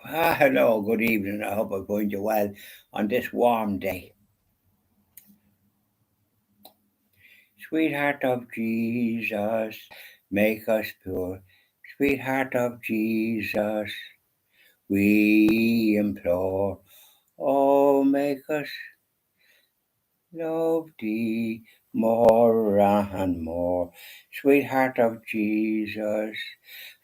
Hello, good evening. I hope I'm going to well on this warm day. Sweetheart of Jesus, make us pure. Sweetheart of Jesus, we implore. Oh, make us love thee more and more. Sweetheart of Jesus,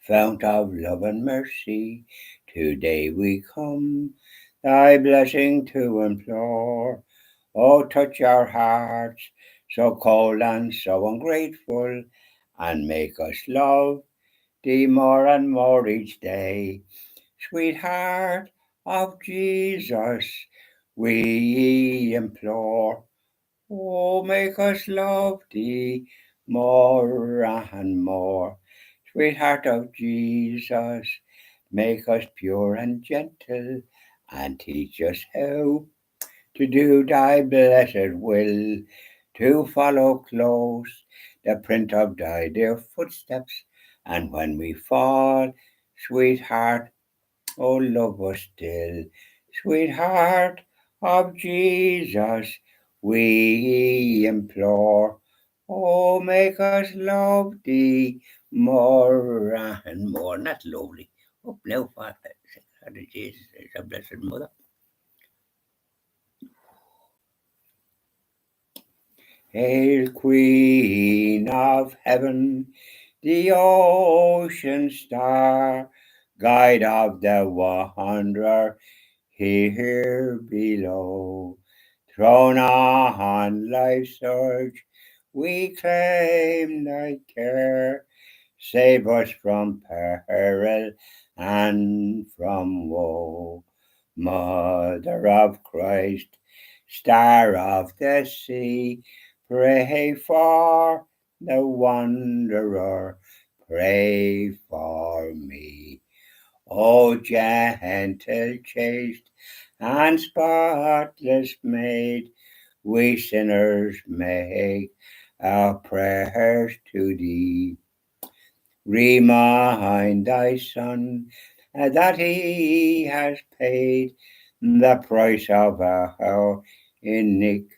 fount of love and mercy, today we come thy blessing to implore. Oh, touch our hearts, so cold and so ungrateful, and make us love thee more and more each day. Sweetheart of Jesus, we implore. Oh, make us love thee more and more. Sweetheart of Jesus, make us pure and gentle, and teach us how to do thy blessed will, to follow close the print of thy dear footsteps, and when we fall, sweetheart, oh, love us still. Sweetheart of Jesus, we implore. Oh, make us love thee more and more. And that's lovely. Oh, now, Father, Jesus is a blessed mother. Hail, Queen of Heaven, the ocean star, guide of the wanderer here below. Thrown on life's surge, we claim thy care. Save us from peril and from woe. Mother of Christ, Star of the sea, pray for the wanderer, pray for me. O gentle, chaste, and spotless maid, we sinners make our prayers to thee. Remind thy Son that he has paid the price of our iniquity.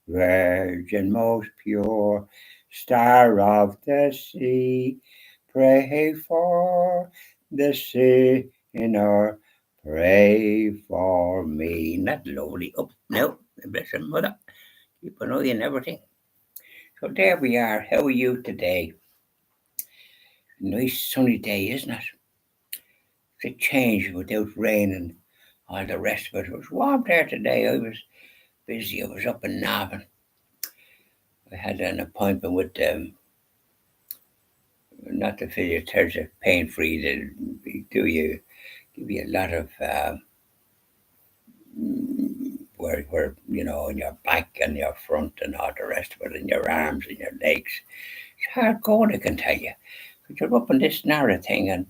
Virgin most pure, Star of the sea, pray for the sinner, pray for me. Not lovely. Up now, blessed mother, keep an eye on everything. So there we are. How are you today? Nice sunny day, isn't it? It's a change without rain and all the rest of it. It was warm there today. I was busy. I was up in Navan. I had an appointment with not the physiotherapist, pain free. They give you a lot of where in your back and your front and all the rest of it, and your arms and your legs. It's hard going, I can tell you. But you're up on this narrow thing, and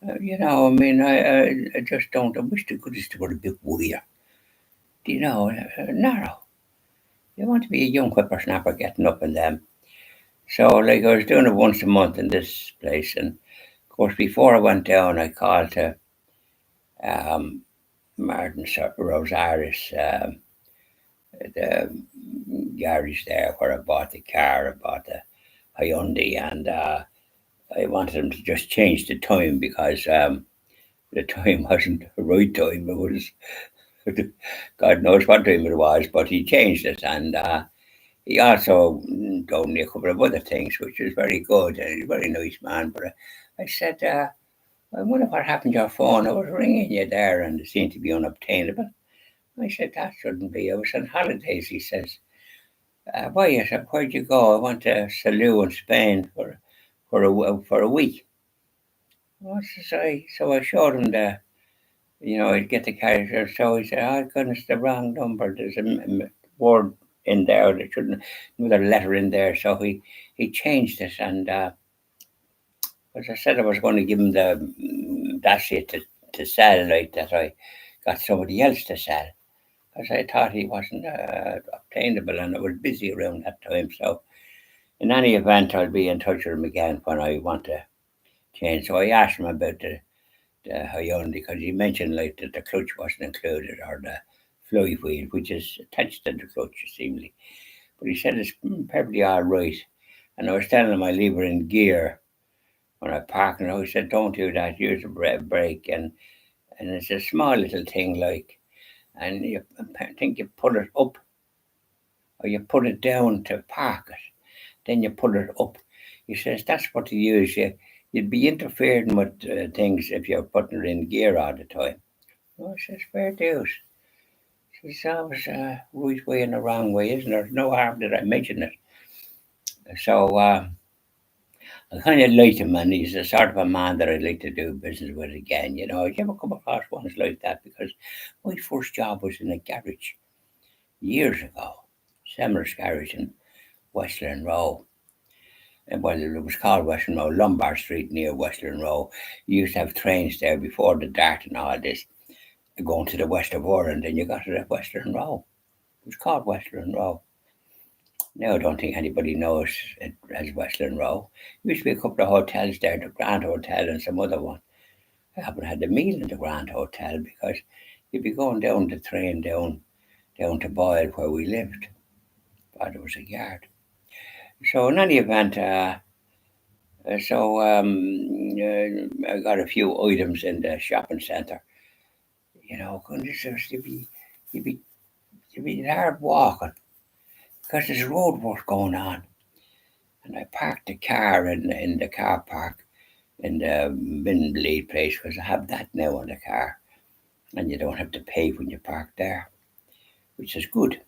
I mean, I just don't. I wish to goodness they were a bit wider. Narrow. You want to be a young whippersnapper getting up in them. So, like, I was doing it once a month in this place, and of course, before I went down, I called to um, Martin Rosaris, the garage there where I bought the car. I bought the Hyundai, and I wanted him to just change the time because the time wasn't the right time. It was God knows what time it was, but he changed it, and he also told me a couple of other things, which was very good, and he's a very nice man. But I said, I wonder what happened to your phone. I was ringing you there, and it seemed to be unobtainable. I said, that shouldn't be. I was on holidays, he says. Why? I said, where'd you go? I went to Salou in Spain for a week. So I showed him I'd get the character. So he said, oh, goodness, the wrong number. There's a word in there that shouldn't, another letter in there. So he changed it. And as I said, I was going to give him that's it to sell, like that I got somebody else to sell. Because I thought he wasn't obtainable and I was busy around that time. So in any event, I'll be in touch with him again when I want to change. So I asked him about Hyundai, because he mentioned like that the clutch wasn't included or the floy wheel, which is attached to the clutch, seemingly. But he said it's perfectly all right. And I was telling him I leave it in gear when I park, and he said, "Don't do that. Use a brake." And it's a small little thing, like, and I think you put it up or you put it down to park it, then you put it up. He says that's what you use. You'd be interfering with things if you're putting it in gear all the time. Well, I says, fair dues. It's always a right way and a wrong way, isn't there? No harm that I mention it. So I kind of like him, and he's the sort of a man that I'd like to do business with again. You know, you ever come across ones like that? Because my first job was in a garage years ago, Semler's Garage in Westland Row. And well, it was called Westland Row, Lombard Street near Westland Row. You used to have trains there before the Dart and all this, going to the west of Ireland, and you got it at Westland Row. It was called Westland Row. Now I don't think anybody knows it as Westland Row. There used to be a couple of hotels there, the Grand Hotel and some other one. I haven't had a meal in the Grand Hotel because you'd be going down the train down to Boyle where we lived. But there was a yard. So in any event, I got a few items in the shopping centre. You know, goodness, you'd be you'd be hard walking because there's road work going on. And I parked the car in the car park in the bin lead place because I have that now in the car, and you don't have to pay when you park there, which is good.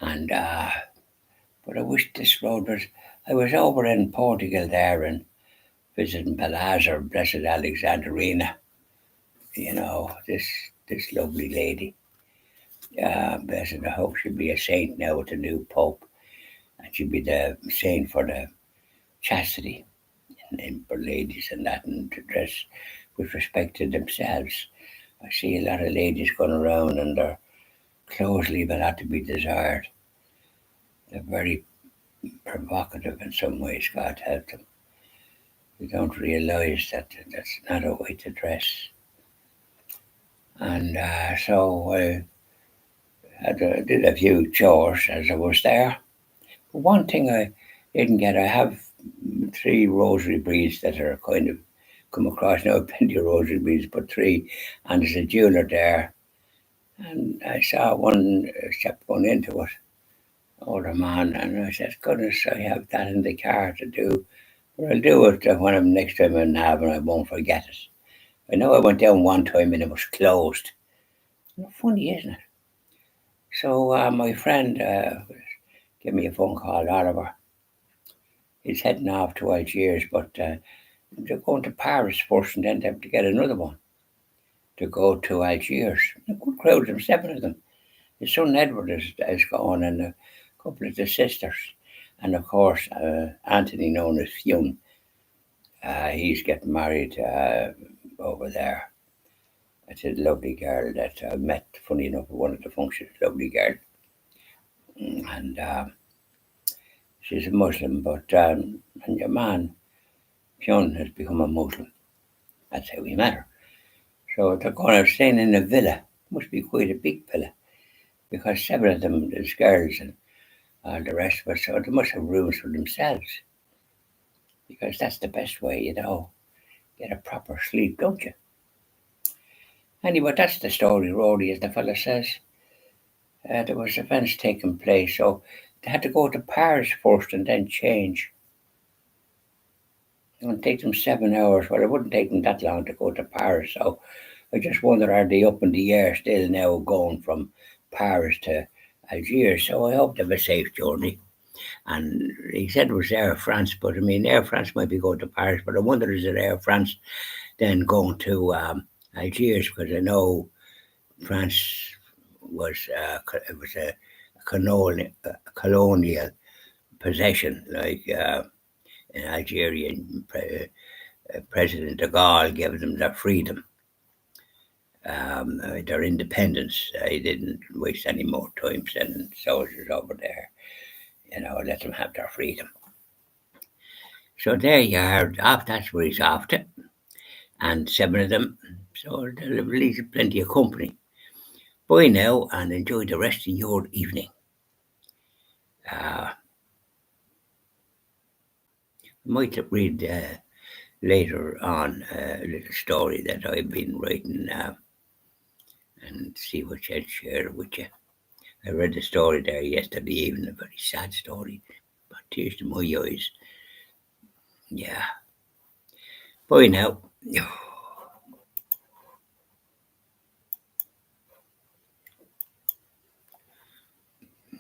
And but I wish this road was. I was over in Portugal there and visiting Palazzo, Blessed Alexandrina. You know, this lovely lady. Blessed, I hope she'll be a saint now with the new Pope, and she'll be the saint for the chastity and for ladies and that, and to dress with respect to themselves. I see a lot of ladies going around and their clothes leave a lot to be desired. They're very provocative in some ways, God help them. They don't realise that that's not a way to dress. And so I did a few chores as I was there. But one thing I didn't get, I have 3 rosary beads that are kind of come across now, plenty of rosary beads, but 3, and there's a jeweler there. And I saw one chap going into it, older man, and I said, goodness, I have that in the car to do. But I'll do it when I'm next time in Nav and I won't forget it. I know I went down one time and it was closed. Funny, isn't it? So my friend gave me a phone call, Oliver. He's heading off to Algiers, but they're going to Paris first and then they have to get another one to go to Algiers. A good crowd of them, 7 of them. His son Edward is going, and a couple of the sisters. And of course, Anthony, known as Fionn, he's getting married over there. It's a lovely girl that I met, funny enough, at one of the functions. Lovely girl. And she's a Muslim, but and your man, Fionn, has become a Muslim. That's how we met her. So they're going out staying in a villa. Must be quite a big villa because 7 of them is girls and the rest of us, so they must have rooms for themselves because that's the best way, you know. Get a proper sleep, don't you? Anyway, that's the story, Rory, as the fella says. There was events taking place, so they had to go to Paris first and then change. It would take them 7 hours. Well, it wouldn't take them that long to go to Paris, so I just wonder, are they up in the air still now going from Paris to Algiers? So I hope they have a safe journey. And he said it was Air France, but I mean, Air France might be going to Paris, but I wonder is it Air France then going to Algiers, because I know France was it was a colonial possession, like in Algeria. President de Gaulle gave them their freedom, their independence. He didn't waste any more time sending soldiers over there. You know, let them have their freedom. So there you are. Off. That's where he's off to. and 7 of them, so there'll at least plenty of company. Bye now, and enjoy the rest of your evening. I might read later on a little story that I've been writing and see what I'll share with you. I read the story there yesterday evening, a very sad story, but tears to my eyes. Yeah. Bye now.